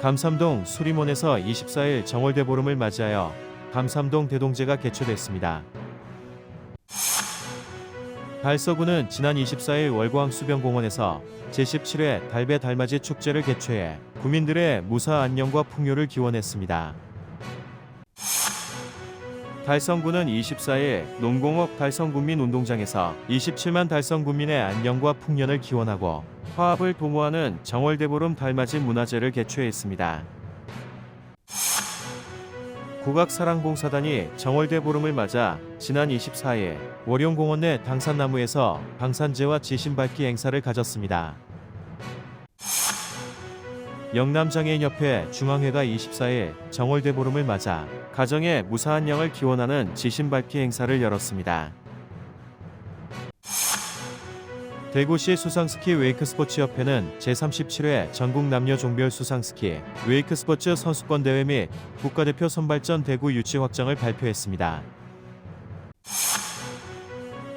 감삼동 수리몬에서 24일 정월대보름을 맞이하여 감삼동 대동제가 개최됐습니다. 달서구는 지난 24일 월광수변공원에서 제17회 달배 달맞이 축제를 개최해 구민들의 무사 안녕과 풍요를 기원했습니다. 달성구는 24일 농공업 달성군민운동장에서 27만 달성군민의 안녕과 풍년을 기원하고 화합을 도모하는 정월대보름 달맞이 문화제를 개최했습니다. 국악사랑봉사단이 정월대보름을 맞아 지난 24일 월용공원 내 당산나무에서 방산제와 지신밟기 행사를 가졌습니다. 영남장애인협회 중앙회가 24일 정월대보름을 맞아 가정의 무사한 영을 기원하는 지신밟기 행사를 열었습니다. 대구시 수상스키 웨이크스포츠협회는 제37회 전국 남녀 종별 수상스키 웨이크스포츠 선수권대회 및 국가대표 선발전 대구 유치 확정을 발표했습니다.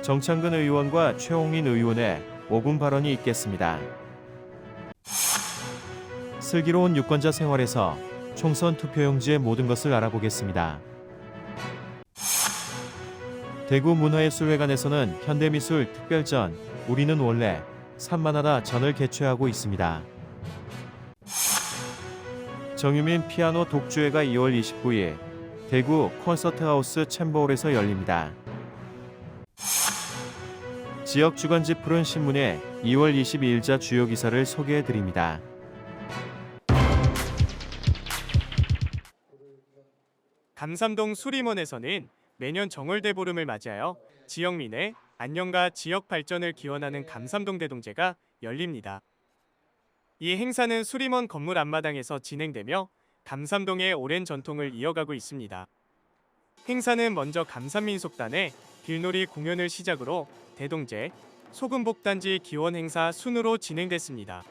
정창근 의원과 최홍인 의원의 5분 발언이 있겠습니다. 슬기로운 유권자 생활에서 총선 투표용지의 모든 것을 알아보겠습니다. 대구 문화예술회관에서는 현대미술 특별전 우리는 원래 산만하다 전을 개최하고 있습니다. 정유민 피아노 독주회가 2월 29일 대구 콘서트하우스 챔버홀에서 열립니다. 지역 주간지 푸른 신문의 2월 22일자 주요 기사를 소개해드립니다. 감삼동 수리몬에서는 매년 정월대보름을 맞이하여 지역민의 안녕과 지역 발전을 기원하는 감삼동 대동제가 열립니다. 이 행사는 수리몬 건물 앞마당에서 진행되며 감삼동의 오랜 전통을 이어가고 있습니다. 행사는 먼저 감삼민속단의 길놀이 공연을 시작으로 대동제, 소금복단지 기원 행사 순으로 진행됐습니다.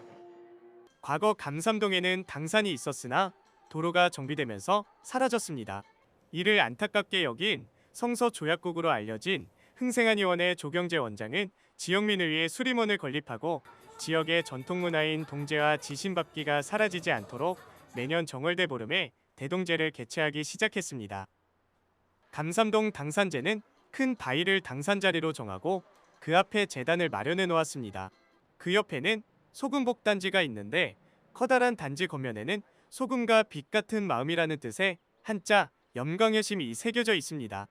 과거 감삼동에는 당산이 있었으나 도로가 정비되면서 사라졌습니다. 이를 안타깝게 여긴 성서조약국으로 알려진 흥생한 의원의 조경재 원장은 지역민을 위해 수리몬을 건립하고 지역의 전통문화인 동제와 지신밟기가 사라지지 않도록 매년 정월대보름에 대동제를 개최하기 시작했습니다. 감삼동 당산제는 큰 바위를 당산자리로 정하고 그 앞에 제단을 마련해 놓았습니다. 그 옆에는 소금복단지가 있는데 커다란 단지 겉면에는 소금과 빛 같은 마음이라는 뜻의 한자 염광여심이 새겨져 있습니다.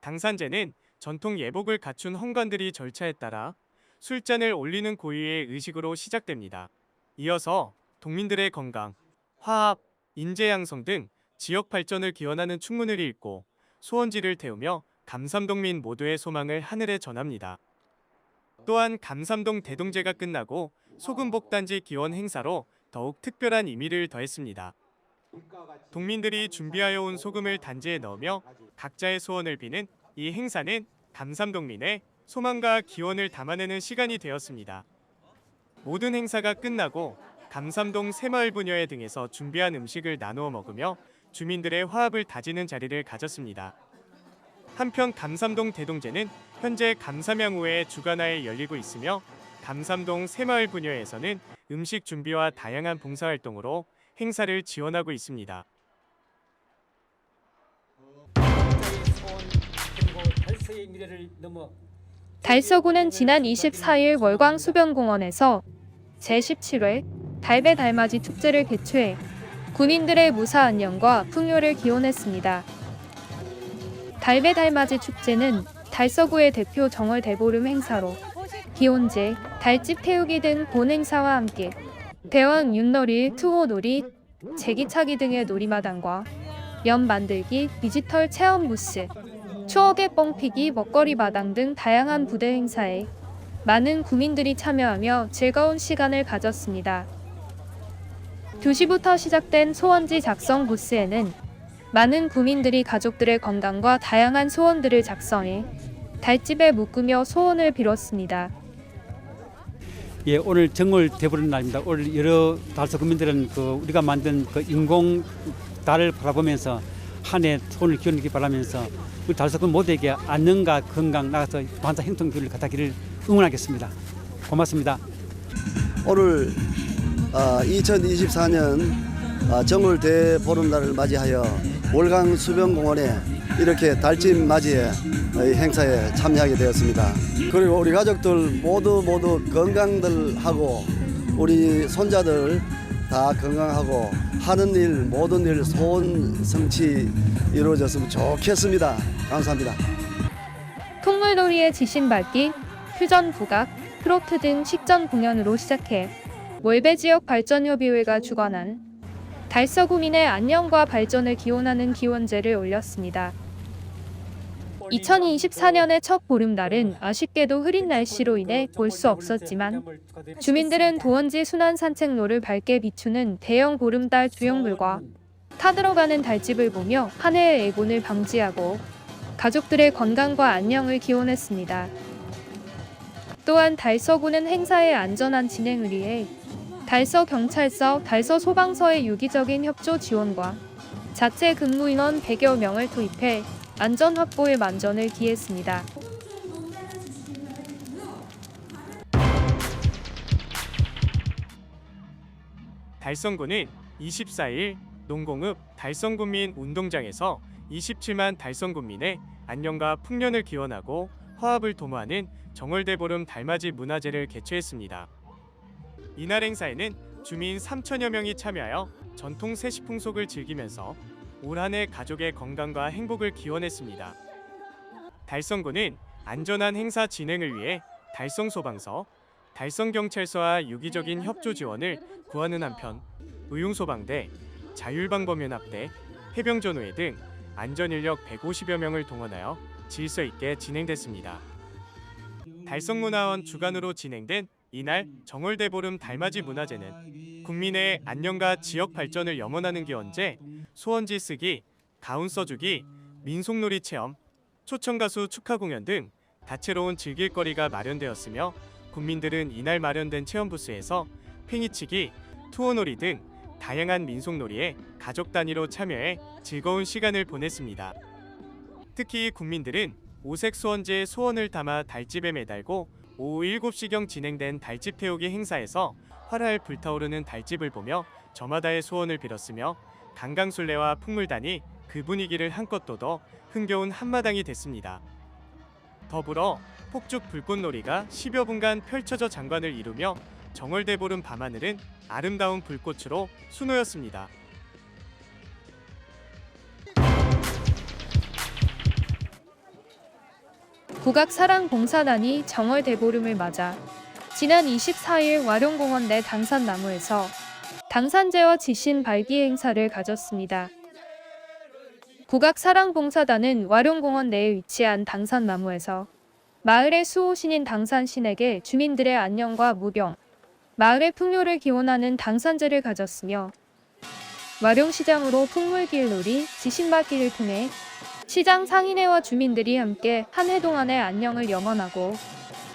당산제는 전통 예복을 갖춘 헌관들이 절차에 따라 술잔을 올리는 고유의 의식으로 시작됩니다. 이어서 동민들의 건강, 화합, 인재양성 등 지역 발전을 기원하는 축문을 읽고 소원지를 태우며 감삼동민 모두의 소망을 하늘에 전합니다. 또한 감삼동 대동제가 끝나고 소금복단지 기원 행사로 더욱 특별한 의미를 더했습니다. 동민들이 준비하여 온 소금을 단지에 넣으며 각자의 소원을 비는 이 행사는 감삼동민의 소망과 기원을 담아내는 시간이 되었습니다. 모든 행사가 끝나고 감삼동 새마을 부녀회 등에서 준비한 음식을 나누어 먹으며 주민들의 화합을 다지는 자리를 가졌습니다. 한편 감삼동 대동제는 현재 감삼양우회 주간화에 열리고 있으며 감삼동 새마을 부녀회에서는 음식 준비와 다양한 봉사활동으로 행사를 지원하고 있습니다. 달서구는 지난 24일 월광수변공원에서 제17회 달배 달맞이 축제를 개최해 군인들의 무사 안녕과 풍요를 기원했습니다. 달배 달맞이 축제는 달서구의 대표 정월대보름 행사로 기원제, 달집 태우기 등 본행사와 함께 대왕 윷놀이, 투호놀이, 제기차기 등의 놀이마당과 면 만들기, 디지털 체험 부스, 추억의 뻥피기, 먹거리 마당 등 다양한 부대 행사에 많은 구민들이 참여하며 즐거운 시간을 가졌습니다. 2시부터 시작된 소원지 작성 부스에는 많은 구민들이 가족들의 건강과 다양한 소원들을 작성해 달집에 묶으며 소원을 빌었습니다. 예, 오늘 정월대보름 날입니다. 오늘 여러 달서 구민들은 우리가 만든 인공 달을 바라보면서 한 해 소원을 기원하기 바라면서 우리 달서 구민 모두에게 안녕과 건강 나가서 만사 형통기를 갖다기를 응원하겠습니다. 고맙습니다. 오늘 2024년 정월 대보름날을 맞이하여 월강 수변공원에 이렇게 달집 맞이의 행사에 참여하게 되었습니다. 그리고 우리 가족들 모두 건강들 하고 우리 손자들 다 건강하고 하는 일 모든 일 소원 성취 이루어졌으면 좋겠습니다. 감사합니다. 풍물놀이의 지신밟기, 퓨전 국악, 트로트 등 식전 공연으로 시작해 월배 지역 발전협의회가 주관한 달서구민의 안녕과 발전을 기원하는 기원제를 올렸습니다. 2024년의 첫 보름달은 아쉽게도 흐린 날씨로 인해 볼 수 없었지만 주민들은 도원지 순환 산책로를 밝게 비추는 대형 보름달 조형물과 타들어가는 달집을 보며 한 해의 애곤을 방지하고 가족들의 건강과 안녕을 기원했습니다. 또한 달서구는 행사의 안전한 진행을 위해 달서경찰서, 달서소방서의 유기적인 협조 지원과 자체 근무인원 100여 명을 투입해 안전 확보에 만전을 기했습니다. 달성구는 24일 농공읍 달성군민 운동장에서 27만 달성군민의 안녕과 풍년을 기원하고 화합을 도모하는 정월대보름 달맞이 문화제를 개최했습니다. 이날 행사에는 주민 3천여 명이 참여하여 전통 세시풍속을 즐기면서 올 한 해 가족의 건강과 행복을 기원했습니다. 달성구는 안전한 행사 진행을 위해 달성소방서, 달성경찰서와 유기적인 협조 지원을 구하는 한편 의용소방대, 자율방범연합대, 해병전우회 등 안전인력 150여 명을 동원하여 질서 있게 진행됐습니다. 달성문화원 주관으로 진행된 이날 정월대보름 달맞이 문화제는 국민의 안녕과 지역 발전을 염원하는 기원제, 소원지 쓰기, 가운 써주기, 민속놀이 체험, 초청가수 축하 공연 등 다채로운 즐길거리가 마련되었으며 국민들은 이날 마련된 체험 부스에서 팽이치기, 투어놀이 등 다양한 민속놀이에 가족 단위로 참여해 즐거운 시간을 보냈습니다. 특히 국민들은 오색 소원지에 소원을 담아 달집에 매달고 오후 7시경 진행된 달집 태우기 행사에서 활활 불타오르는 달집을 보며 저마다의 소원을 빌었으며 강강술래와 풍물단이 그 분위기를 한껏 돋워 흥겨운 한마당이 됐습니다. 더불어 폭죽 불꽃놀이가 10여 분간 펼쳐져 장관을 이루며 정월대보름 밤하늘은 아름다운 불꽃으로 수놓였습니다. 국악사랑봉사단이 정월대보름을 맞아 지난 24일 와룡공원 내 당산나무에서 당산제와 지신 발기 행사를 가졌습니다. 국악사랑봉사단은 와룡공원 내에 위치한 당산나무에서 마을의 수호신인 당산신에게 주민들의 안녕과 무병, 마을의 풍요를 기원하는 당산제를 가졌으며 와룡시장으로 풍물길놀이, 지신밟기를 통해 시장 상인회와 주민들이 함께 한 해 동안의 안녕을 염원하고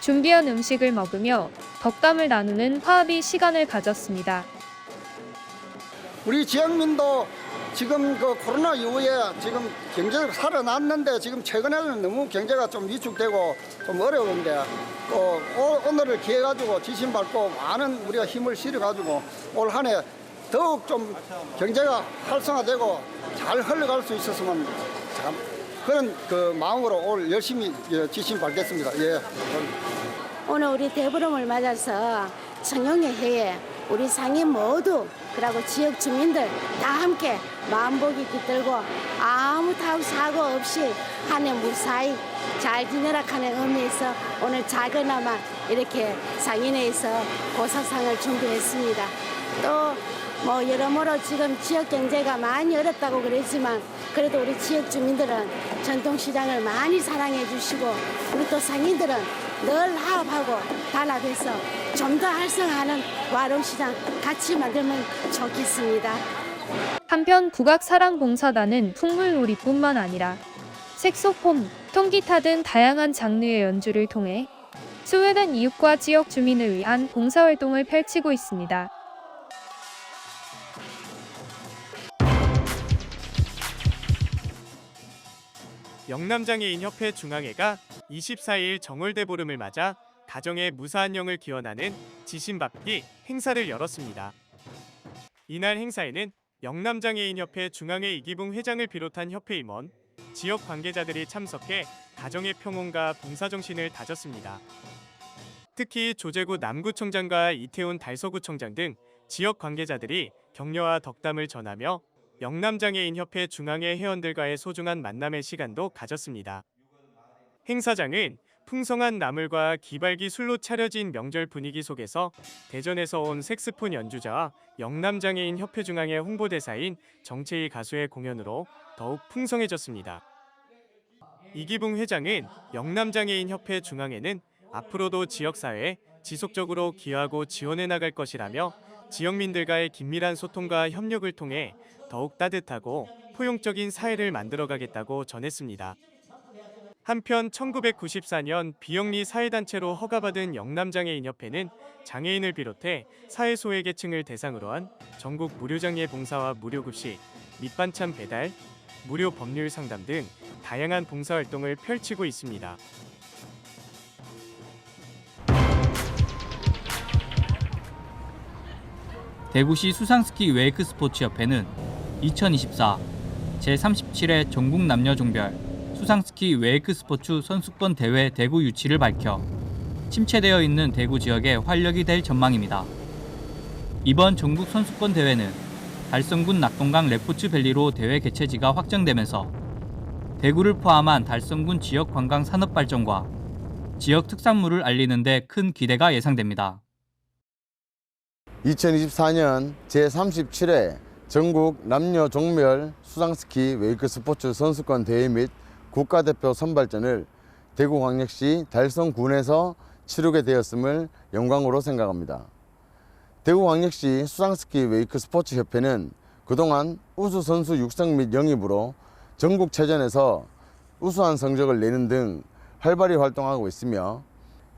준비한 음식을 먹으며 덕담을 나누는 화합의 시간을 가졌습니다. 우리 지역민도 지금 그 코로나 이후에 지금 경제가 살아났는데 지금 최근에는 너무 경제가 좀 위축되고 좀 어려운데 또 오늘을 기해 가지고 지신 밟고 많은 우리가 힘을 실어 가지고 올 한 해 더욱 좀 경제가 활성화되고 잘 흘러갈 수 있었으면 참 그런 그 마음으로 오늘 열심히 지신 밟겠습니다. 예. 오늘 우리 대보름을 맞아서 청룡의 해에 우리 상인 모두 그리고 지역 주민들 다 함께 마음복이 깃들고 아무 사고 없이 한 해 무사히 잘 지내라 하는 의미에서 오늘 작은아마 이렇게 상인회에서 고사상을 준비했습니다. 또 뭐 여러모로 지금 지역 경제가 많이 어렵다고 그랬지만 그래도 우리 지역 주민들은 전통시장을 많이 사랑해 주시고 우리 또 상인들은 늘 화합하고 단합해서 좀 더 활성화하는 와룡시장 같이 만들면 좋겠습니다. 한편 국악사랑봉사단은 풍물놀이뿐만 아니라 색소폰, 통기타 등 다양한 장르의 연주를 통해 소외된 이웃과 지역 주민을 위한 봉사활동을 펼치고 있습니다. 영남장애인협회 중앙회가 24일 정월대보름을 맞아 가정의 무사안녕을 기원하는 지신밟기 행사를 열었습니다. 이날 행사에는 영남장애인협회 중앙회 이기붕 회장을 비롯한 협회 임원, 지역 관계자들이 참석해 가정의 평온과 봉사정신을 다졌습니다. 특히 조재구 남구청장과 이태훈 달서구청장 등 지역 관계자들이 격려와 덕담을 전하며 영남장애인협회 중앙회 회원들과의 소중한 만남의 시간도 가졌습니다. 행사장은 풍성한 나물과 기발기 술로 차려진 명절 분위기 속에서 대전에서 온 색스폰 연주자와 영남장애인협회 중앙회 홍보대사인 정채희 가수의 공연으로 더욱 풍성해졌습니다. 이기붕 회장은 영남장애인협회 중앙회는 앞으로도 지역사회에 지속적으로 기여하고 지원해 나갈 것이라며 지역민들과의 긴밀한 소통과 협력을 통해 더욱 따뜻하고 포용적인 사회를 만들어가겠다고 전했습니다. 한편 1994년 비영리 사회단체로 허가받은 영남장애인협회는 장애인을 비롯해 사회 소외계층을 대상으로 한 전국 무료장애 봉사와 무료급식, 밑반찬 배달, 무료 법률 상담 등 다양한 봉사활동을 펼치고 있습니다. 대구시 수상스키 웨이크스포츠협회는 2024 제37회 전국 남녀종별 수상스키 웨이크스포츠 선수권 대회 대구 유치를 밝혀 침체되어 있는 대구 지역에 활력이 될 전망입니다. 이번 전국 선수권 대회는 달성군 낙동강 레포츠밸리로 대회 개최지가 확정되면서 대구를 포함한 달성군 지역 관광 산업 발전과 지역 특산물을 알리는 데 큰 기대가 예상됩니다. 2024년 제37회 전국 남녀 종별 수상스키 웨이크스포츠 선수권 대회 및 국가대표 선발전을 대구광역시 달성군에서 치르게 되었음을 영광으로 생각합니다. 대구광역시 수상스키 웨이크스포츠협회는 그동안 우수선수 육성 및 영입으로 전국체전에서 우수한 성적을 내는 등 활발히 활동하고 있으며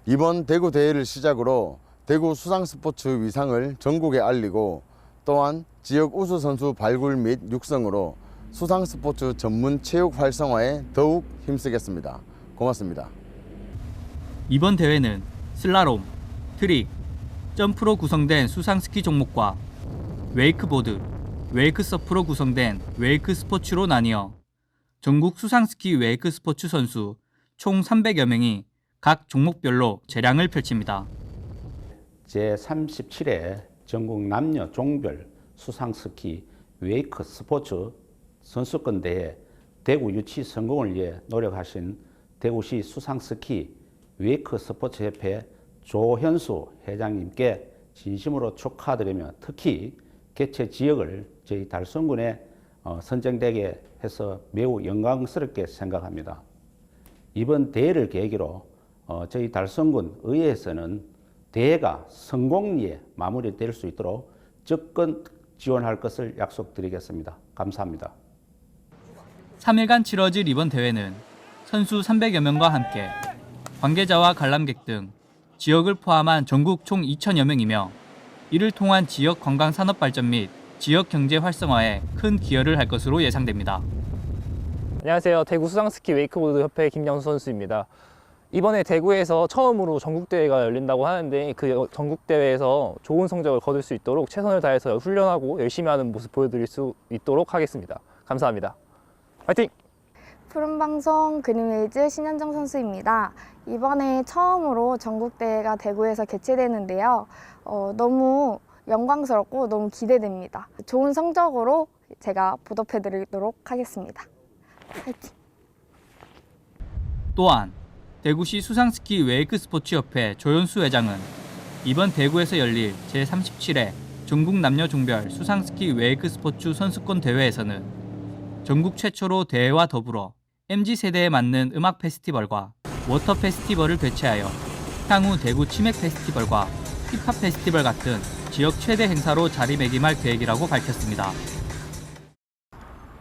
이번 대구 대회를 시작으로 대구 수상스포츠 위상을 전국에 알리고 또한 지역 우수선수 발굴 및 육성으로 수상스포츠 전문 체육 활성화에 더욱 힘쓰겠습니다. 고맙습니다. 이번 대회는 슬라롬, 트릭, 점프로 구성된 수상스키 종목과 웨이크보드, 웨이크서프로 구성된 웨이크 스포츠로 나뉘어 전국 수상스키 웨이크 스포츠 선수 총 300여 명이 각 종목별로 재량을 펼칩니다. 제37회 전국 남녀 종별 수상스키 웨이크 스포츠 선수권 대회 대구 유치 성공을 위해 노력하신 대구시 수상스키 웨이크 스포츠협회 조현수 회장님께 진심으로 축하드리며 특히 개최 지역을 저희 달성군에 선정되게 해서 매우 영광스럽게 생각합니다. 이번 대회를 계기로 저희 달성군 의회에서는 대회가 성공리에 마무리될 수 있도록 적극 지원할 것을 약속드리겠습니다. 감사합니다. 3일간 치러질 이번 대회는 선수 300여 명과 함께 관계자와 관람객 등 지역을 포함한 전국 총 2,000여 명이며 이를 통한 지역 관광 산업 발전 및 지역 경제 활성화에 큰 기여를 할 것으로 예상됩니다. 안녕하세요. 대구 수상스키 웨이크보드 협회 김영수 선수입니다. 이번에 대구에서 처음으로 전국대회가 열린다고 하는데 그 전국대회에서 좋은 성적을 거둘 수 있도록 최선을 다해서 훈련하고 열심히 하는 모습 보여드릴 수 있도록 하겠습니다. 감사합니다. 화이팅! 푸른방송 그린웨이즈 신현정 선수입니다. 이번에 처음으로 전국대회가 대구에서 개최되는데요. 너무 영광스럽고 너무 기대됩니다. 좋은 성적으로 제가 보답해드리도록 하겠습니다. 화이팅! 또한 대구시 수상스키 웨이크스포츠협회 조현수 회장은 이번 대구에서 열릴 제37회 전국 남녀 종별 수상스키 웨이크스포츠 선수권 대회에서는 전국 최초로 대회와 더불어 MZ세대에 맞는 음악 페스티벌과 워터 페스티벌을 개최하여 향후 대구 치맥 페스티벌과 힙합 페스티벌 같은 지역 최대 행사로 자리매김할 계획이라고 밝혔습니다.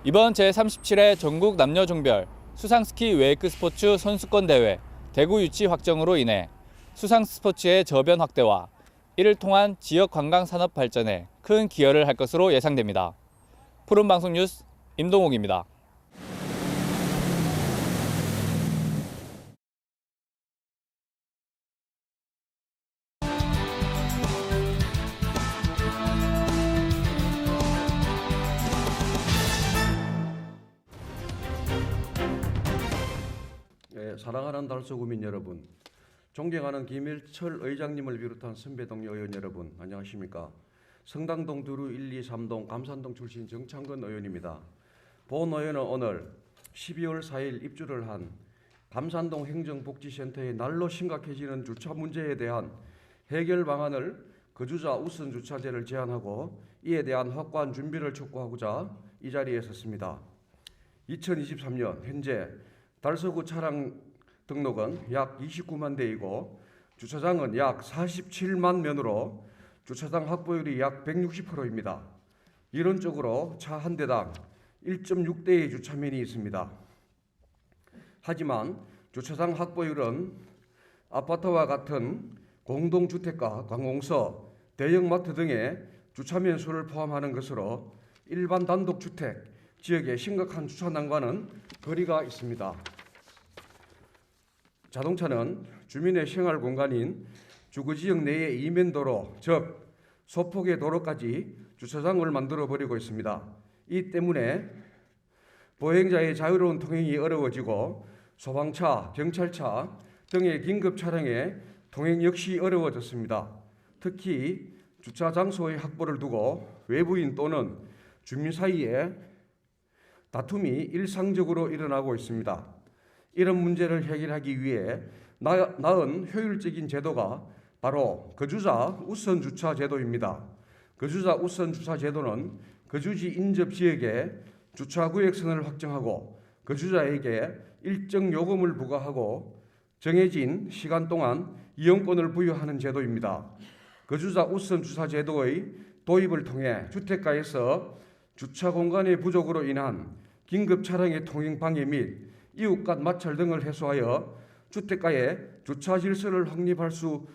이번 제37회 전국 남녀 종별 수상스키 웨이크스포츠 선수권 대회 대구 유치 확정으로 인해 수상스포츠의 저변 확대와 이를 통한 지역 관광 산업 발전에 큰 기여를 할 것으로 예상됩니다. 푸른방송 뉴스 임동욱입니다. 사랑하는 달서구민 여러분, 존경하는 김일철 의장님을 비롯한 선배 동료 의원 여러분, 안녕하십니까? 성당동 두루 1, 2, 3동 감산동 출신 정창근 의원입니다. 본 의원은 오늘 12월 4일 입주를 한 감산동 행정복지센터의 날로 심각해지는 주차 문제에 대한 해결 방안을 거주자 우선 주차제를 제안하고 이에 대한 확고한 준비를 촉구하고자 이 자리에 섰습니다. 2023년 현재 달서구 차량 등록은 약 29만 대이고 주차장은 약 47만 면으로 주차장 확보율이 약 160%입니다. 이론적으로 차 한 대당 1.6대의 주차면이 있습니다. 하지만 주차장 확보율은 아파트와 같은 공동주택가, 관공서, 대형마트 등의 주차면 수를 포함하는 것으로 일반 단독주택 지역의 심각한 주차난과는 거리가 있습니다. 자동차는 주민의 생활 공간인 주거지역 내의 이면도로, 즉 소폭의 도로까지 주차장을 만들어버리고 있습니다. 이 때문에 보행자의 자유로운 통행이 어려워지고 소방차, 경찰차 등의 긴급 차량의 통행 역시 어려워졌습니다. 특히 주차 장소의 확보를 두고 외부인 또는 주민 사이에 다툼이 일상적으로 일어나고 있습니다. 이런 문제를 해결하기 위해 나은 효율적인 제도가 바로 거주자 우선 주차 제도입니다. 거주자 우선 주차 제도는 거주지 인접 지역에 주차 구역선을 확정하고 거주자에게 일정 요금을 부과하고 정해진 시간 동안 이용권을 부여하는 제도입니다. 거주자 우선 주차 제도의 도입을 통해 주택가에서 주차 공간의 부족으로 인한 긴급 차량의 통행 방해 및 이웃 간 마찰 등을 해소하여 주택가에 주차 질서를 확립할 수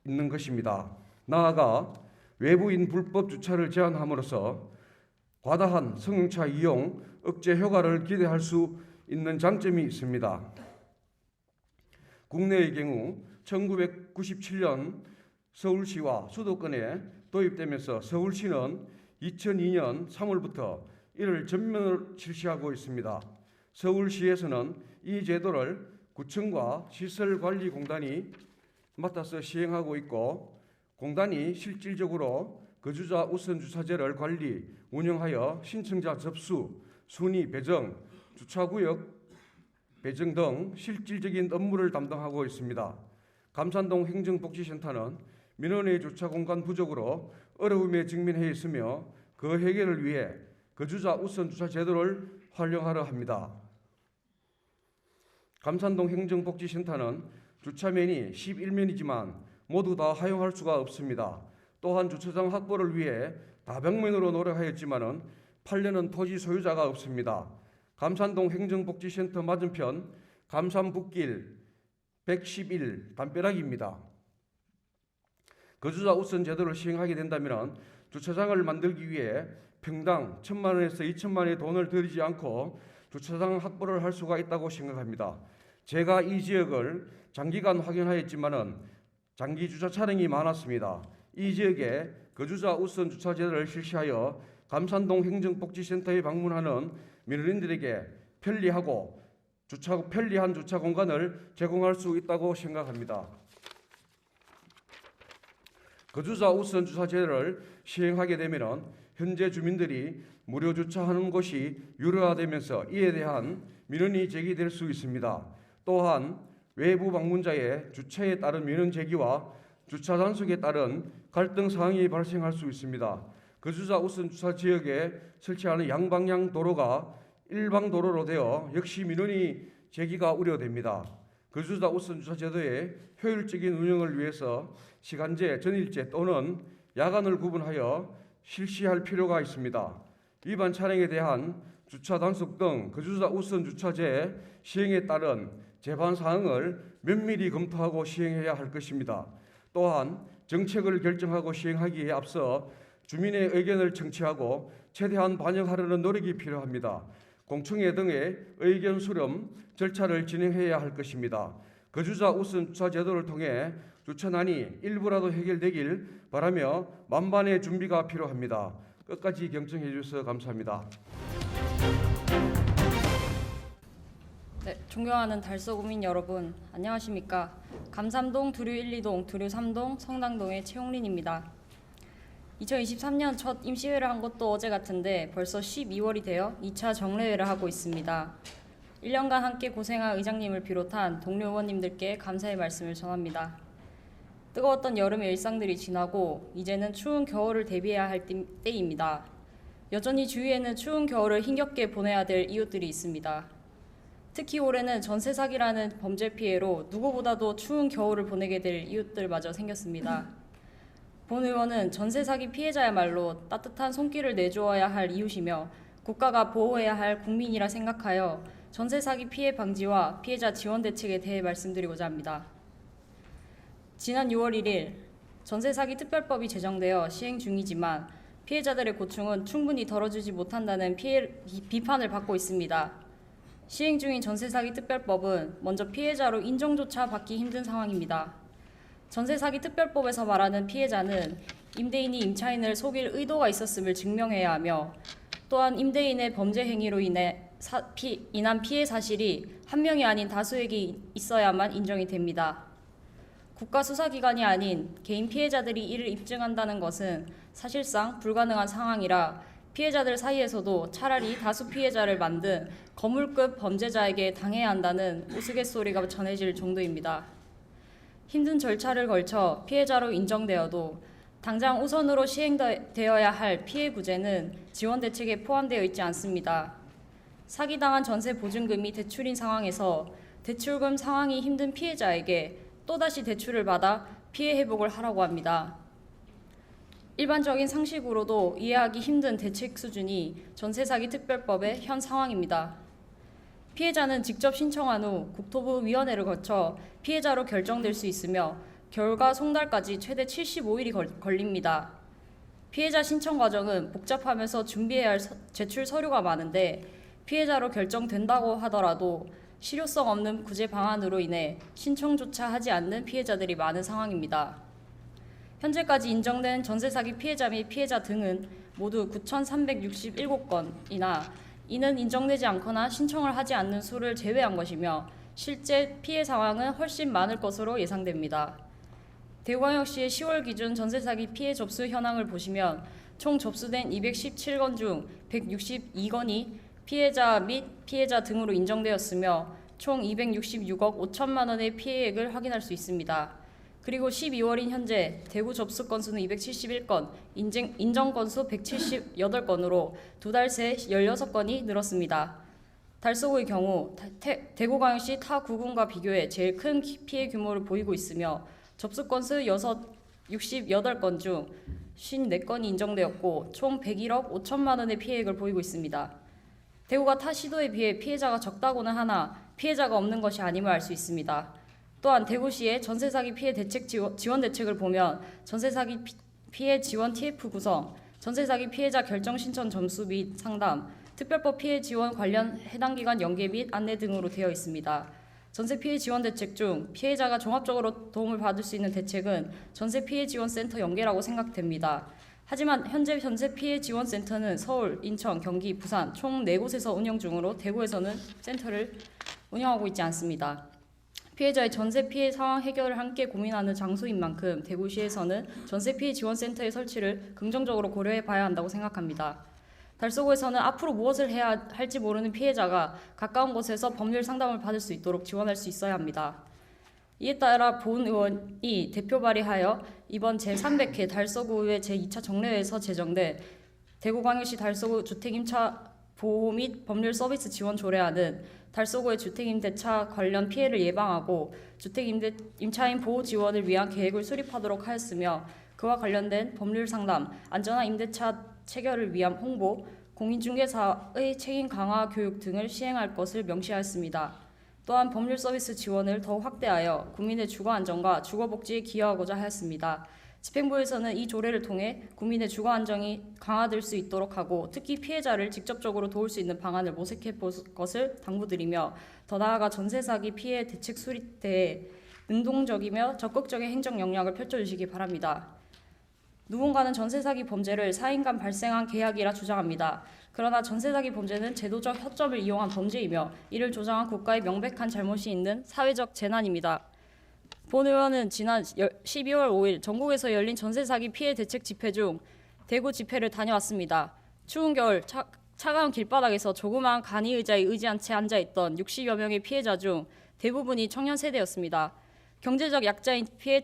있는 것입니다. 나아가 외부인 불법 주차를 제한함으로써 과다한 승용차 이용 억제 효과를 기대할 수 있는 장점이 있습니다. 국내의 경우 1997년 서울시와 수도권에 도입되면서 서울시는 2002년 3월부터 이를 전면으로 실시하고 있습니다. 서울시에서는 이 제도를 구청과 시설관리공단이 맡아서 시행하고 있고 공단이 실질적으로 거주자 우선 주차제를 관리, 운영하여 신청자 접수, 순위 배정, 주차구역 배정 등 실질적인 업무를 담당하고 있습니다. 감산동 행정복지센터는 민원의 주차 공간 부족으로 어려움에 직면해 있으며 그 해결을 위해 거주자 우선 주차 제도를 활용하려 합니다. 감산동 행정복지센터는 주차면이 11면이지만 모두 다 사용할 수가 없습니다. 또한 주차장 확보를 위해 다방면으로 노력하였지만 8년은 토지 소유자가 없습니다. 감산동 행정복지센터 맞은편 감산북길 111 담벼락입니다. 거주자 우선 제도를 시행하게 된다면 주차장을 만들기 위해 평당 1,000만 원에서 2,000만 원의 돈을 들이지 않고 주차장 확보를 할 수가 있다고 생각합니다. 제가 이 지역을 장기간 확인하였지만 장기 주차 차량이 많았습니다. 이 지역에 거주자 우선 주차 제도를 실시하여 감산동 행정복지센터에 방문하는 민원인들에게 편리한 주차 공간을 제공할 수 있다고 생각합니다. 거주자 우선 주차 제도를 시행하게 되면 현재 주민들이 무료 주차하는 곳이 유료화되면서 이에 대한 민원이 제기될 수 있습니다. 또한 외부 방문자의 주차에 따른 민원 제기와 주차 단속에 따른 갈등 사항이 발생할 수 있습니다. 거주자 우선 주차 지역에 설치하는 양방향 도로가 일방 도로로 되어 역시 민원이 제기가 우려됩니다. 거주자 우선 주차 제도의 효율적인 운영을 위해서 시간제, 전일제 또는 야간을 구분하여 실시할 필요가 있습니다. 위반 차량에 대한 주차 단속 등 거주자 우선 주차제 시행에 따른 제반 사항을 면밀히 검토하고 시행해야 할 것입니다. 또한 정책을 결정하고 시행하기에 앞서 주민의 의견을 청취하고 최대한 반영하려는 노력이 필요합니다. 공청회 등의 의견 수렴 절차를 진행해야 할 것입니다. 거주자 우선 주차 제도를 통해 주차난이 일부라도 해결되길 바라며 만반의 준비가 필요합니다. 끝까지 경청해 주셔서 감사합니다. 네, 존경하는 달서구민 여러분, 안녕하십니까? 감삼동 두류 1, 2동, 두류 3동, 성당동의 최용린입니다. 2023년 첫 임시회를 한 것도 어제 같은데 벌써 12월이 되어 2차 정례회를 하고 있습니다. 1년간 함께 고생한 의장님을 비롯한 동료 의원님들께 감사의 말씀을 전합니다. 뜨거웠던 여름의 일상들이 지나고 이제는 추운 겨울을 대비해야 할 때입니다. 여전히 주위에는 추운 겨울을 힘겹게 보내야 될 이웃들이 있습니다. 특히 올해는 전세 사기라는 범죄 피해로 누구보다도 추운 겨울을 보내게 될 이웃들마저 생겼습니다. 본 의원은 전세 사기 피해자야말로 따뜻한 손길을 내주어야 할 이웃이며 국가가 보호해야 할 국민이라 생각하여 전세 사기 피해 방지와 피해자 지원 대책에 대해 말씀드리고자 합니다. 지난 6월 1일 전세 사기 특별법이 제정되어 시행 중이지만 피해자들의 고충은 충분히 덜어주지 못한다는 비판을 받고 있습니다. 시행 중인 전세 사기 특별법은 먼저 피해자로 인정조차 받기 힘든 상황입니다. 전세 사기 특별법에서 말하는 피해자는 임대인이 임차인을 속일 의도가 있었음을 증명해야 하며 또한 임대인의 범죄 행위로 인한 피해 사실이 한 명이 아닌 다수에게 있어야만 인정이 됩니다. 국가 수사기관이 아닌 개인 피해자들이 이를 입증한다는 것은 사실상 불가능한 상황이라 피해자들 사이에서도 차라리 다수 피해자를 만든 거물급 범죄자에게 당해야 한다는 우스갯소리가 전해질 정도입니다. 힘든 절차를 걸쳐 피해자로 인정되어도 당장 우선으로 시행되어야 할 피해 구제는 지원 대책에 포함되어 있지 않습니다. 사기당한 전세 보증금이 대출인 상황에서 대출금 상황이 힘든 피해자에게 또다시 대출을 받아 피해 회복을 하라고 합니다. 일반적인 상식으로도 이해하기 힘든 대책 수준이 전세 사기 특별법의 현 상황입니다. 피해자는 직접 신청한 후 국토부 위원회를 거쳐 피해자로 결정될 수 있으며 결과 송달까지 최대 75일이 걸립니다. 피해자 신청 과정은 복잡하면서 준비해야 할 제출 서류가 많은데 피해자로 결정된다고 하더라도 실효성 없는 구제 방안으로 인해 신청조차 하지 않는 피해자들이 많은 상황입니다. 현재까지 인정된 전세 사기 피해자 및 피해자 등은 모두 9,367건이나 이는 인정되지 않거나 신청을 하지 않는 수를 제외한 것이며 실제 피해 상황은 훨씬 많을 것으로 예상됩니다. 대구광역시의 10월 기준 전세 사기 피해 접수 현황을 보시면 총 접수된 217건 중 162건이 피해자 및 피해자 등으로 인정되었으며 총 266억 5천만 원의 피해액을 확인할 수 있습니다. 그리고 12월인 현재 대구 접수 건수는 271건, 인정 건수 178건으로 두 달 새 16건이 늘었습니다. 달서구의 경우 대구광역시 타 구군과 비교해 제일 큰 피해 규모를 보이고 있으며 접수 건수 68건 중 54건이 인정되었고 총 101억 5천만 원의 피해액을 보이고 있습니다. 대구가 타 시도에 비해 피해자가 적다고는 하나 피해자가 없는 것이 아님을 알 수 있습니다. 또한 대구시의 전세 사기 피해 대책 지원 대책을 보면 전세 사기 피해 지원 TF 구성, 전세 사기 피해자 결정 신청 점수 및 상담, 특별법 피해 지원 관련 해당 기관 연계 및 안내 등으로 되어 있습니다. 전세 피해 지원 대책 중 피해자가 종합적으로 도움을 받을 수 있는 대책은 전세 피해 지원 센터 연계라고 생각됩니다. 하지만 현재 전세 피해 지원 센터는 서울, 인천, 경기, 부산 총 4곳에서 운영 중으로 대구에서는 센터를 운영하고 있지 않습니다. 피해자의 전세 피해 상황 해결을 함께 고민하는 장소인 만큼 대구시에서는 전세 피해 지원센터의 설치를 긍정적으로 고려해 봐야 한다고 생각합니다. 달서구에서는 앞으로 무엇을 해야 할지 모르는 피해자가 가까운 곳에서 법률 상담을 받을 수 있도록 지원할 수 있어야 합니다. 이에 따라 본 의원이 대표 발의하여 이번 제300회 달서구의회 제2차 정례회에서 제정된 대구광역시 달서구 주택임차 보호 및 법률 서비스 지원 조례안은 달서구의 주택임대차 관련 피해를 예방하고 주택임차인 보호 지원을 위한 계획을 수립하도록 하였으며 그와 관련된 법률 상담, 안전한 임대차 체결을 위한 홍보, 공인중개사의 책임 강화 교육 등을 시행할 것을 명시하였습니다. 또한 법률 서비스 지원을 더욱 확대하여 국민의 주거 안정과 주거 복지에 기여하고자 하였습니다. 집행부에서는 이 조례를 통해 국민의 주거 안정이 강화될 수 있도록 하고 특히 피해자를 직접적으로 도울 수 있는 방안을 모색해 볼 것을 당부드리며 더 나아가 전세 사기 피해 대책 수립대에 능동적이며 적극적인 행정 역량을 펼쳐주시기 바랍니다. 누군가는 전세 사기 범죄를 사인 간 발생한 계약이라 주장합니다. 그러나 전세 사기 범죄는 제도적 허점을 이용한 범죄이며 이를 조장한 국가의 명백한 잘못이 있는 사회적 재난입니다. 본 의원은 지난 12월 5일 전국에서 열린 전세 사기 피해 대책 집회 중 대구 집회를 다녀왔습니다. 추운 겨울 차가운 길바닥에서 조그마한 간이 의자에 의지한 채 앉아있던 60여 명의 피해자 중 대부분이 청년 세대였습니다. 경제적 약자인 피해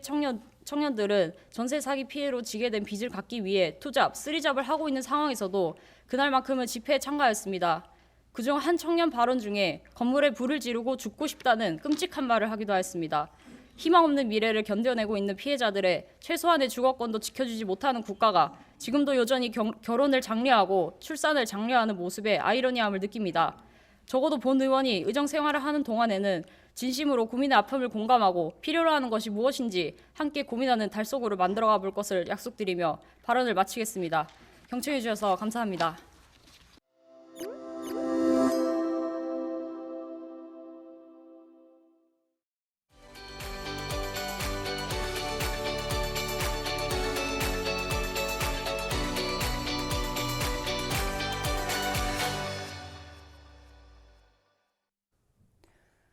청년들은 전세 사기 피해로 지게 된 빚을 갚기 위해 투잡, 쓰리잡을 하고 있는 상황에서도 그날만큼은 집회에 참가했습니다. 그중 한 청년 발언 중에 건물에 불을 지르고 죽고 싶다는 끔찍한 말을 하기도 하였습니다. 희망 없는 미래를 견뎌내고 있는 피해자들의 최소한의 주거권도 지켜주지 못하는 국가가 지금도 여전히 결혼을 장려하고 출산을 장려하는 모습에 아이러니함을 느낍니다. 적어도 본 의원이 의정 생활을 하는 동안에는 진심으로 국민의 아픔을 공감하고 필요로 하는 것이 무엇인지 함께 고민하는 달 속으로 만들어가 볼 것을 약속드리며 발언을 마치겠습니다. 경청해 주셔서 감사합니다.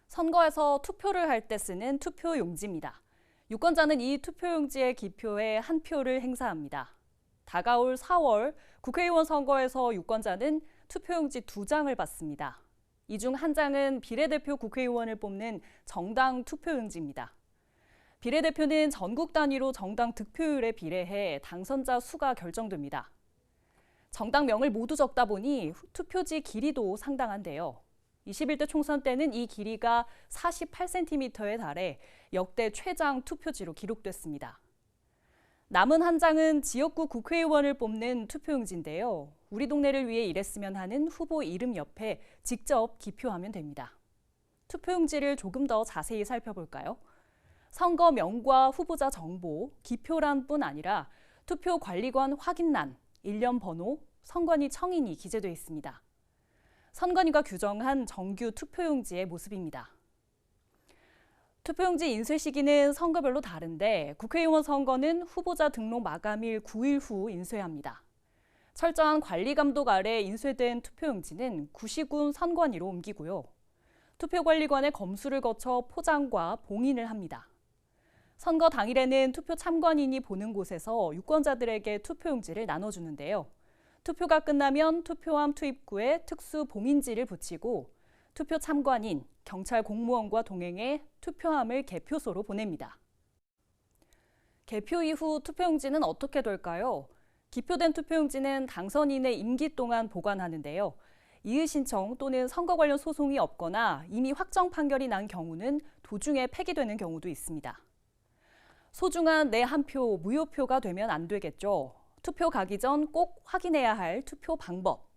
선거에서 투표를 할 때 쓰는 투표용지입니다. 유권자는 이 투표용지의 기표에 한 표를 행사합니다. 다가올 4월 국회의원 선거에서 유권자는 투표용지 2장을 받습니다. 이 중 한 장은 비례대표 국회의원을 뽑는 정당 투표용지입니다. 비례대표는 전국 단위로 정당 득표율에 비례해 당선자 수가 결정됩니다. 정당명을 모두 적다 보니 투표지 길이도 상당한데요. 21대 총선 때는 이 길이가 48cm에 달해 역대 최장 투표지로 기록됐습니다. 남은 한 장은 지역구 국회의원을 뽑는 투표용지인데요. 우리 동네를 위해 일했으면 하는 후보 이름 옆에 직접 기표하면 됩니다. 투표용지를 조금 더 자세히 살펴볼까요? 선거명과 후보자 정보, 기표란뿐 아니라 투표관리관 확인란, 일련 번호, 선관위 청인이 기재되어 있습니다. 선관위가 규정한 정규 투표용지의 모습입니다. 투표용지 인쇄 시기는 선거별로 다른데 국회의원 선거는 후보자 등록 마감일 9일 후 인쇄합니다. 철저한 관리 감독 아래 인쇄된 투표용지는 구시군 선관위로 옮기고요. 투표관리관의 검수를 거쳐 포장과 봉인을 합니다. 선거 당일에는 투표 참관인이 보는 곳에서 유권자들에게 투표용지를 나눠주는데요. 투표가 끝나면 투표함 투입구에 특수 봉인지를 붙이고 투표 참관인, 경찰 공무원과 동행해 투표함을 개표소로 보냅니다. 개표 이후 투표용지는 어떻게 될까요? 기표된 투표용지는 당선인의 임기 동안 보관하는데요. 이의 신청 또는 선거 관련 소송이 없거나 이미 확정 판결이 난 경우는 도중에 폐기되는 경우도 있습니다. 소중한 내 한 표 무효표가 되면 안 되겠죠. 투표 가기 전 꼭 확인해야 할 투표 방법.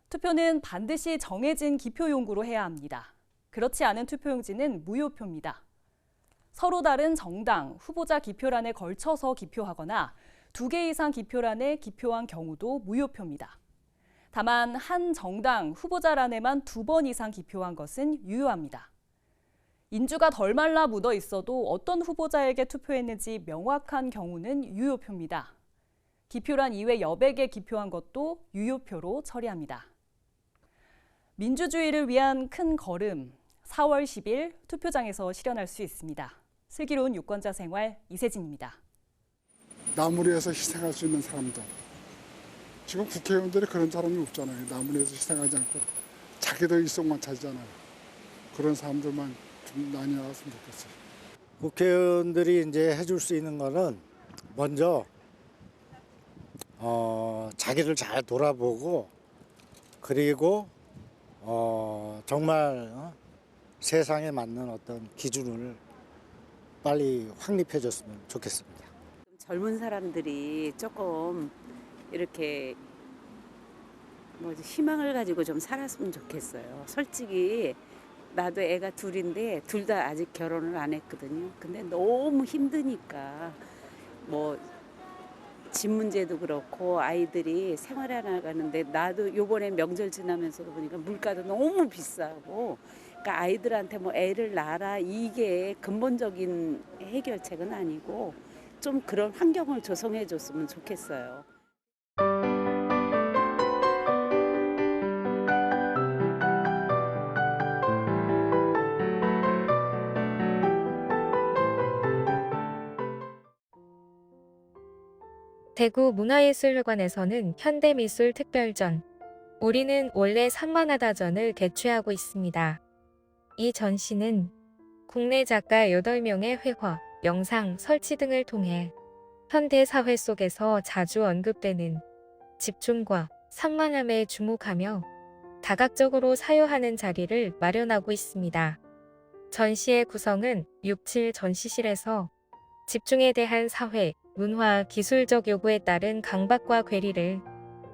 투표는 반드시 정해진 기표용구로 해야 합니다. 그렇지 않은 투표용지는 무효표입니다. 서로 다른 정당, 후보자 기표란에 걸쳐서 기표하거나 2개 이상 기표란에 기표한 경우도 무효표입니다. 다만 한 정당, 후보자란에만 2번 이상 기표한 것은 유효합니다. 인주가 덜 말라 묻어 있어도 어떤 후보자에게 투표했는지 명확한 경우는 유효표입니다. 기표란 이외 여백에 기표한 것도 유효표로 처리합니다. 민주주의를 위한 큰 걸음, 4월 10일 투표장에서 실현할 수 있습니다. 슬기로운 유권자 생활 이세진입니다. 나무를 위해서 희생할 수 있는 사람들. 지금 국회의원들이 그런 사람이 없잖아요. 나무를 위해서 희생하지 않고 자기들 일속만 찾잖아요. 그런 사람들만 좀 많이 나왔으면 좋겠어요. 국회의원들이 이제 해줄 수 있는 거는 먼저 자기를 잘 돌아보고 그리고 정말 세상에 맞는 어떤 기준을 빨리 확립해줬으면 좋겠습니다. 젊은 사람들이 조금 이렇게 희망을 가지고 좀 살았으면 좋겠어요. 솔직히 나도 애가 둘인데 둘 다 아직 결혼을 안 했거든요. 근데 너무 힘드니까 집 문제도 그렇고 아이들이 생활해 나가는데 나도 요번에 명절 지나면서도 보니까 물가도 너무 비싸고 그러니까 아이들한테 애를 낳아라 이게 근본적인 해결책은 아니고 좀 그런 환경을 조성해 줬으면 좋겠어요. 대구 문화예술회관에서는 현대미술 특별전 우리는 원래 산만하다전을 개최하고 있습니다. 이 전시는 국내 작가 8명의 회화, 영상, 설치 등을 통해 현대 사회 속에서 자주 언급되는 집중과 산만함에 주목하며 다각적으로 사유하는 자리를 마련하고 있습니다. 전시의 구성은 6.7 전시실에서 집중에 대한 사회, 문화, 기술적 요구에 따른 강박과 괴리를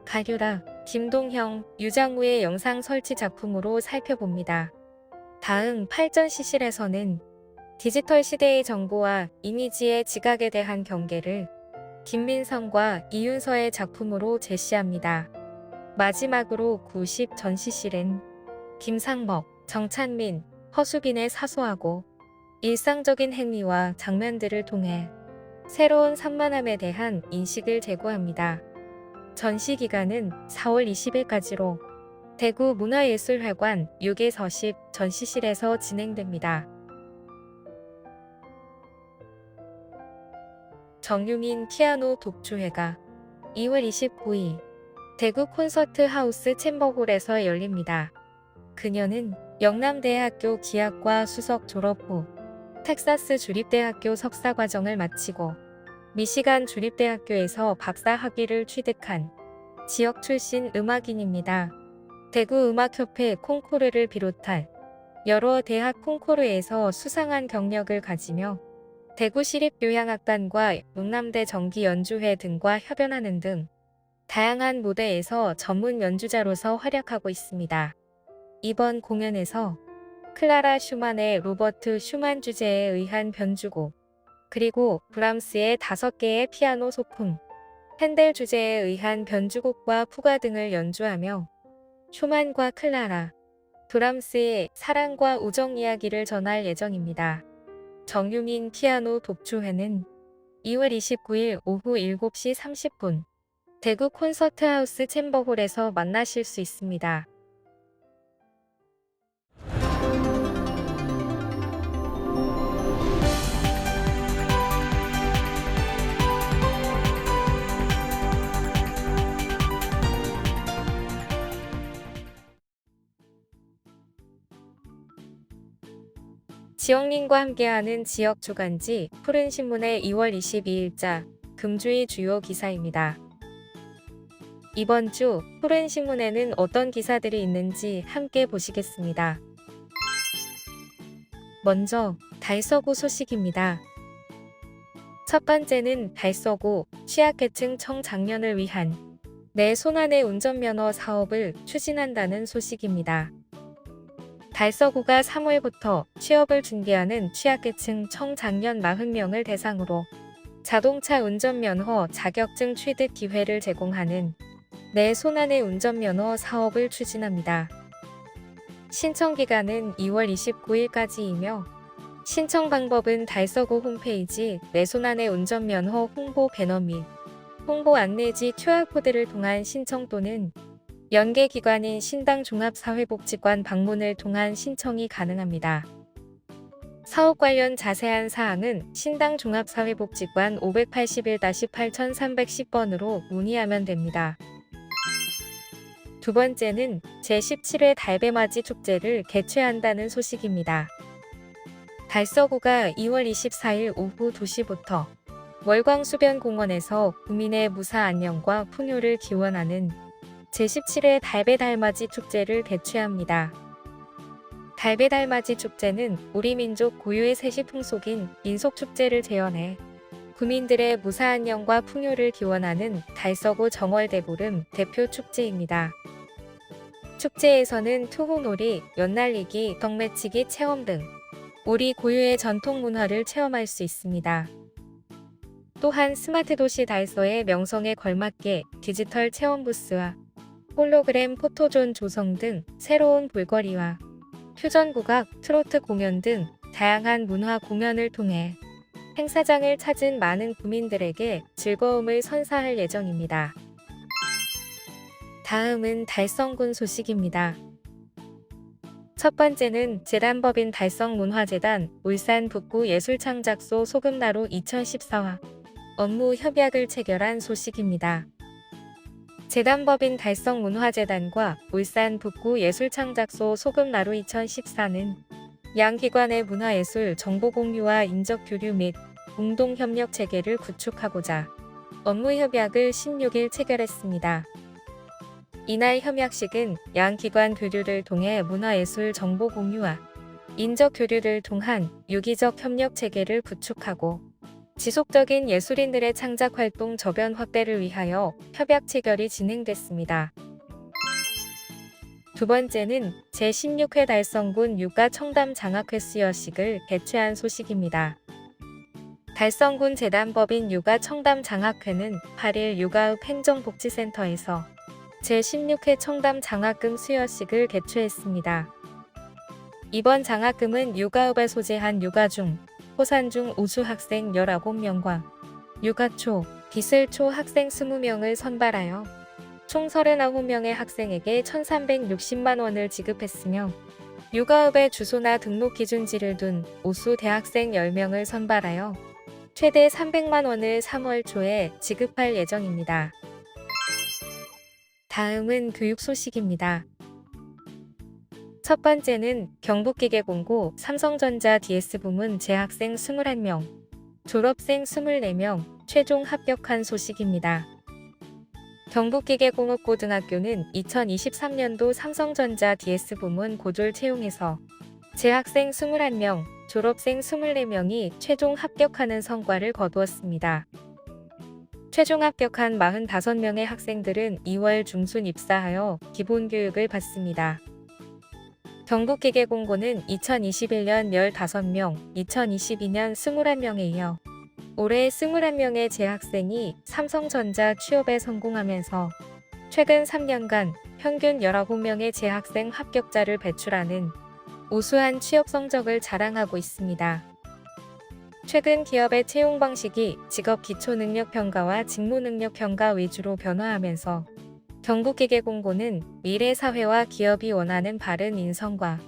가류라, 김동형, 유장우의 영상 설치 작품으로 살펴봅니다. 다음 8전시실에서는 디지털 시대의 정보와 이미지의 지각에 대한 경계를 김민성과 이윤서의 작품으로 제시합니다. 마지막으로 90 전시실은 김상목, 정찬민, 허수빈의 사소하고 일상적인 행위와 장면들을 통해 새로운 산만함에 대한 인식을 제고합니다. 전시 기간은 4월 20일까지로 대구 문화예술회관 6에서 10 전시실에서 진행됩니다. 정유민 피아노 독주회가 2월 29일 대구 콘서트하우스 챔버홀에서 열립니다. 그녀는 영남대학교 기악과 수석 졸업 후 텍사스 주립대학교 석사과정을 마치고 미시간 주립대학교에서 박사 학위를 취득한 지역 출신 음악인입니다. 대구 음악협회 콩쿠르를 비롯한 여러 대학 콩쿠르에서 수상한 경력을 가지며 대구시립교향악단과 영남대 정기연주회 등과 협연하는 등 다양한 무대에서 전문 연주자로서 활약하고 있습니다. 이번 공연에서 클라라 슈만의 로버트 슈만 주제에 의한 변주곡, 그리고 브람스의 5개의 피아노 소품, 핸델 주제에 의한 변주곡과 푸가 등을 연주하며 슈만과 클라라, 브람스의 사랑과 우정 이야기를 전할 예정입니다. 정유민 피아노 독주회는 2월 29일 오후 7시 30분 대구 콘서트하우스 챔버홀에서 만나실 수 있습니다. 지역민과 함께하는 지역 주간지 푸른신문의 2월 22일자 금주의 주요 기사입니다. 이번 주 푸른신문에는 어떤 기사들이 있는지 함께 보시겠습니다. 먼저 달서구 소식입니다. 첫 번째는 달서구 취약계층 청장년을 위한 내 손안의 운전면허 사업을 추진한다는 소식입니다. 달서구가 3월부터 취업을 준비하는 취약계층 청장년 40명을 대상으로 자동차 운전면허 자격증 취득 기회를 제공하는 내 손안의 운전면허 사업을 추진합니다. 신청 기간은 2월 29일까지이며 신청 방법은 달서구 홈페이지 내 손안의 운전면허 홍보 배너 및 홍보 안내지 QR코드를 통한 신청 또는 연계기관인 신당종합사회복지관 방문을 통한 신청이 가능합니다. 사업 관련 자세한 사항은 신당종합사회복지관 581-8310번으로 문의하면 됩니다. 두 번째는 제17회 달배맞이 축제를 개최한다는 소식입니다. 달서구가 2월 24일 오후 2시부터 월광수변공원에서 구민의 무사 안녕과 풍요를 기원하는 제17회 달배달맞이 축제를 개최합니다. 달배달맞이 축제는 우리 민족 고유의 세시 풍속인 민속축제를 재현해 구민들의 무사 안녕과 풍요를 기원하는 달서구 정월대보름 대표 축제입니다. 축제에서는 투혼놀이, 연날리기, 덕매치기 체험 등 우리 고유의 전통 문화를 체험할 수 있습니다. 또한 스마트도시 달서의 명성에 걸맞게 디지털 체험 부스와 홀로그램 포토존 조성 등 새로운 볼거리와 퓨전 국악, 트로트 공연 등 다양한 문화 공연을 통해 행사장을 찾은 많은 구민들에게 즐거움을 선사할 예정입니다. 다음은 달성군 소식입니다. 첫 번째는 재단법인 달성문화재단 울산 북구 예술창작소 소금나루 2014화 업무 협약을 체결한 소식입니다. 재단법인 달성문화재단과 울산 북구 예술창작소 소금나루 2014는 양 기관의 문화예술 정보 공유와 인적 교류 및 공동 협력 체계를 구축하고자 업무 협약을 16일 체결했습니다. 이날 협약식은 양 기관 교류를 통해 문화예술 정보 공유와 인적 교류를 통한 유기적 협력 체계를 구축하고 지속적인 예술인들의 창작 활동 저변 확대를 위하여 협약 체결이 진행됐습니다. 두 번째는 제16회 달성군 육아 청담 장학회 수여식을 개최한 소식입니다. 달성군 재단법인 육아 청담 장학회는 8일 육아읍 행정복지센터에서 제16회 청담 장학금 수여식을 개최했습니다. 이번 장학금은 육아읍에 소재한 육아중, 호산중 우수 학생 19명과 육아초, 기술초 학생 20명을 선발하여 총 39명의 학생에게 1,360만 원을 지급했으며 육아읍에 주소나 등록 기준지를 둔 우수 대학생 10명을 선발하여 최대 300만 원을 3월 초에 지급할 예정입니다. 다음은 교육 소식입니다. 첫 번째는 경북기계공고 삼성전자 DS 부문 재학생 21명, 졸업생 24명 최종 합격한 소식입니다. 경북기계공업고등학교는 2023년도 삼성전자 DS 부문 고졸 채용에서 재학생 21명, 졸업생 24명이 최종 합격하는 성과를 거두었습니다. 최종 합격한 45명의 학생들은 2월 중순 입사하여 기본교육을 받습니다. 경북기계공고는 2021년 15명, 2022년 21명에 이어 올해 21명의 재학생이 삼성전자 취업에 성공하면서 최근 3년간 평균 19명의 재학생 합격자를 배출하는 우수한 취업 성적을 자랑하고 있습니다. 최근 기업의 채용 방식이 직업 기초능력평가와 직무능력평가 위주로 변화하면서 경북기계공고는 미래 사회와 기업이 원하는 바른 인성과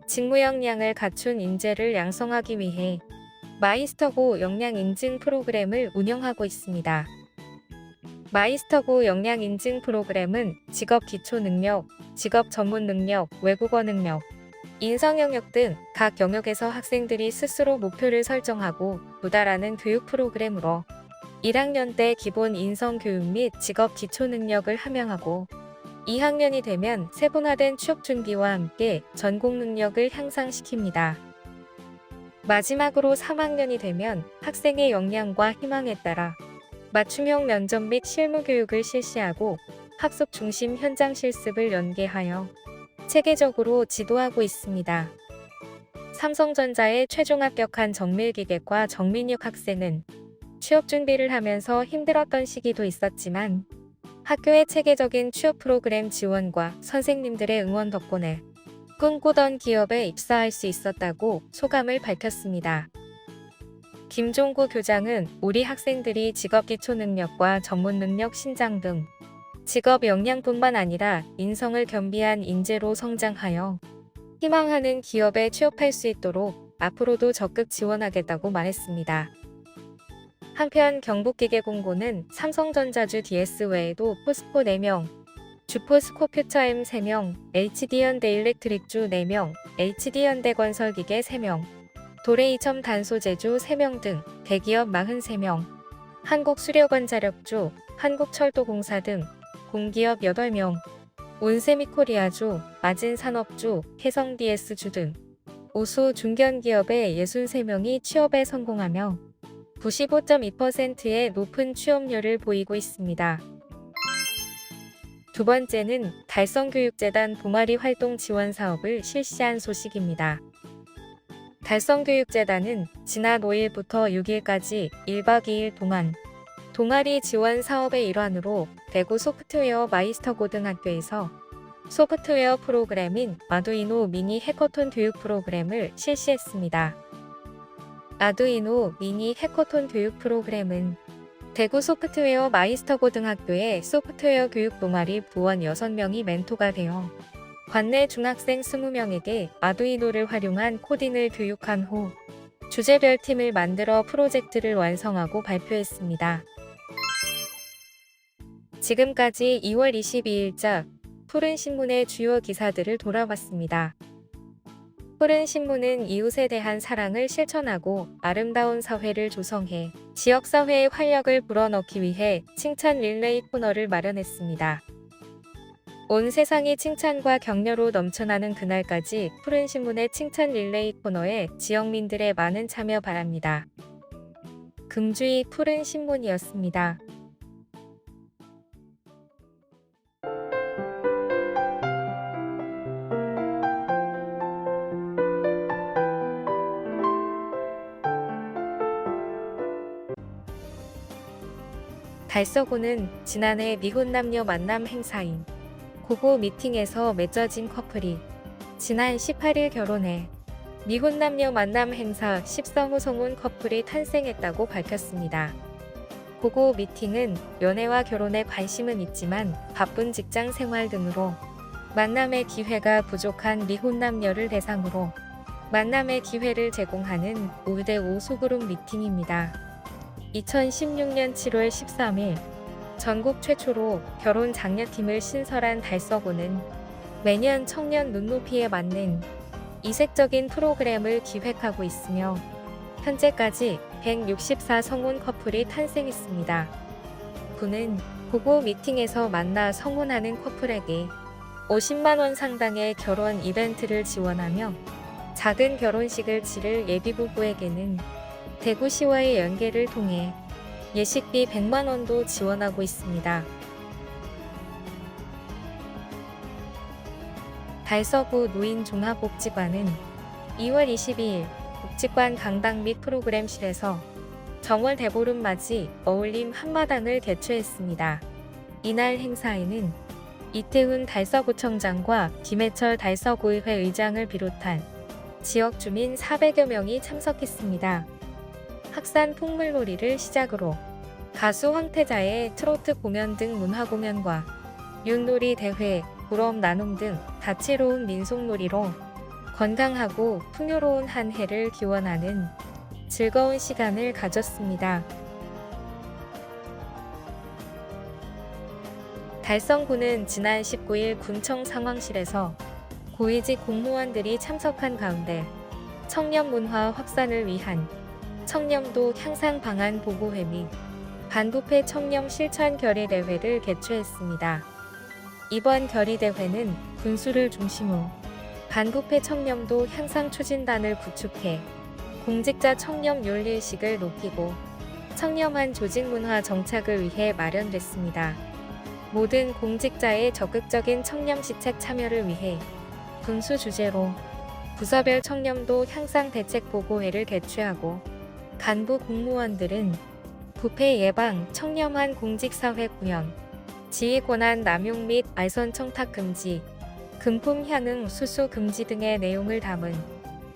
직무 역량을 갖춘 인재를 양성하기 위해 마이스터고 역량 인증 프로그램을 운영하고 있습니다. 마이스터고 역량 인증 프로그램은 직업 기초 능력, 직업 전문 능력, 외국어 능력, 인성 영역 등 각 영역에서 학생들이 스스로 목표를 설정하고 도달하는 교육 프로그램으로 1학년 때 기본 인성 교육 및 직업 기초 능력을 함양하고 2학년이 되면 세분화된 취업 준비와 함께 전공 능력을 향상시킵니다. 마지막으로 3학년이 되면 학생의 역량과 희망에 따라 맞춤형 면접 및 실무 교육을 실시하고 학습 중심 현장 실습을 연계하여 체계적으로 지도하고 있습니다. 삼성전자에 최종 합격한 정밀기계과 정민육 학생은 취업 준비를 하면서 힘들었던 시기도 있었지만 학교의 체계적인 취업 프로그램 지원과 선생님들의 응원 덕분에 꿈꾸던 기업에 입사할 수 있었다고 소감을 밝혔습니다. 김종구 교장은 우리 학생들이 직업 기초 능력과 전문 능력 신장 등 직업 역량뿐만 아니라 인성을 겸비한 인재로 성장하여 희망하는 기업에 취업할 수 있도록 앞으로도 적극 지원하겠다고 말했습니다. 한편 경북기계공고는 삼성전자주 DS 외에도 포스코 4명, 주포스코 퓨처엠 3명, HD현대 일렉트릭주 4명, HD현대건설기계 3명, 도레이첨 단소제주 3명 등 대기업 43명, 한국수력원자력주, 한국철도공사 등 공기업 8명, 온세미코리아주, 마진산업주, 해성DS주 등 우수 중견기업의 63명이 취업에 성공하며 95.2%의 높은 취업률을 보이고 있습니다. 두 번째는 달성교육재단 동아리 활동 지원 사업을 실시한 소식입니다. 달성교육재단은 지난 5일부터 6일까지 1박 2일 동안 동아리 지원 사업의 일환으로 대구 소프트웨어 마이스터 고등학교에서 소프트웨어 프로그램인 아두이노 미니 해커톤 교육 프로그램을 실시했습니다. 아두이노 미니 해커톤 교육 프로그램은 대구 소프트웨어 마이스터 고등학교의 소프트웨어 교육 동아리 부원 6명이 멘토가 되어 관내 중학생 20명에게 아두이노를 활용한 코딩을 교육한 후 주제별 팀을 만들어 프로젝트를 완성하고 발표했습니다. 지금까지 2월 22일자 푸른신문의 주요 기사들을 돌아봤습니다. 푸른신문은 이웃에 대한 사랑을 실천하고 아름다운 사회를 조성해 지역사회의 활력을 불어넣기 위해 칭찬 릴레이 코너를 마련했습니다. 온 세상이 칭찬과 격려로 넘쳐나는 그날까지 푸른신문의 칭찬 릴레이 코너에 지역민들의 많은 참여 바랍니다. 금주의 푸른신문이었습니다. 달서구는 지난해 미혼 남녀 만남 행사인 고고 미팅에서 맺어진 커플이 지난 18일 결혼해 미혼 남녀 만남 행사 10성우 성운 커플이 탄생했다고 밝혔습니다. 고고 미팅은 연애와 결혼에 관심은 있지만 바쁜 직장 생활 등으로 만남의 기회가 부족한 미혼 남녀를 대상으로 만남의 기회를 제공하는 5대5 소그룹 미팅입니다. 2016년 7월 13일 전국 최초로 결혼 장려팀을 신설한 달서구는 매년 청년 눈높이에 맞는 이색적인 프로그램을 기획하고 있으며 현재까지 164 성운 커플이 탄생했습니다. 구는 고고 미팅에서 만나 성운하는 커플에게 50만 원 상당의 결혼 이벤트를 지원하며 작은 결혼식을 치를 예비부부에게는 대구시와의 연계를 통해 예식비 100만 원도 지원하고 있습니다. 달서구 노인종합복지관은 2월 22일 복지관 강당 및 프로그램실에서 정월 대보름 맞이 어울림 한마당을 개최했습니다. 이날 행사에는 이태훈 달서구청장과 김해철 달서구의회 의장을 비롯한 지역 주민 400여 명이 참석했습니다. 학산 풍물놀이를 시작으로 가수 황태자의 트로트 공연 등 문화 공연과 윷놀이 대회, 부럼 나눔 등 다채로운 민속놀이로 건강하고 풍요로운 한 해를 기원하는 즐거운 시간을 가졌습니다. 달성구는 지난 19일 군청 상황실에서 고위직 공무원들이 참석한 가운데 청년 문화 확산을 위한 청렴도 향상 방안 보고회 및 반부패 청렴 실천 결의대회를 개최했습니다. 이번 결의대회는 군수를 중심으로 반부패 청렴도 향상 추진단을 구축해 공직자 청렴 윤리의식을 높이고 청렴한 조직 문화 정착을 위해 마련됐습니다. 모든 공직자의 적극적인 청렴 시책 참여를 위해 군수 주재로 부서별 청렴도 향상 대책 보고회를 개최하고 간부 공무원들은 부패 예방, 청렴한 공직사회 구현, 지휘 권한 남용 및 알선 청탁 금지, 금품 향응 수수 금지 등의 내용을 담은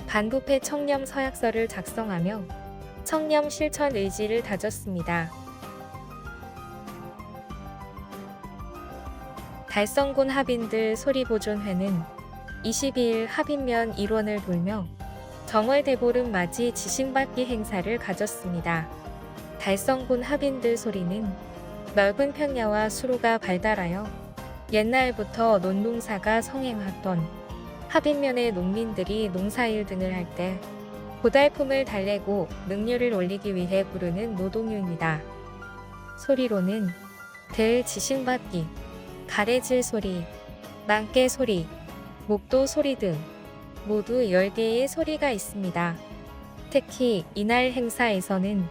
반부패 청렴 서약서를 작성하며 청렴 실천 의지를 다졌습니다. 달성군 합인들 소리보존회는 22일 합인면 일원을 돌며 정월 대보름 맞이 지신받기 행사를 가졌습니다. 달성군 합인들 소리는 넓은 평야와 수로가 발달하여 옛날부터 논농사가 성행하던 합인면의 농민들이 농사일 등을 할 때 고달품을 달래고 능률을 올리기 위해 부르는 노동요입니다. 소리로는 들 지신받기, 가래질 소리, 망깨 소리, 목도 소리 등 모두 10개의 소리가 있습니다. 특히 이날 행사에서는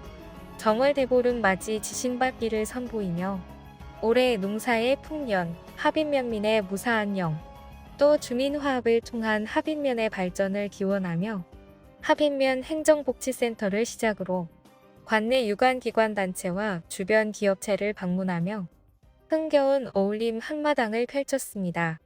정월 대보름 맞이 지신받기를 선보이며 올해 농사의 풍년, 합인면민의 무사한 영, 또 주민화합을 통한 합인면의 발전을 기원하며 합인면 행정복지센터를 시작으로 관내 유관기관단체와 주변 기업체를 방문하며 흥겨운 어울림 한마당을 펼쳤습니다.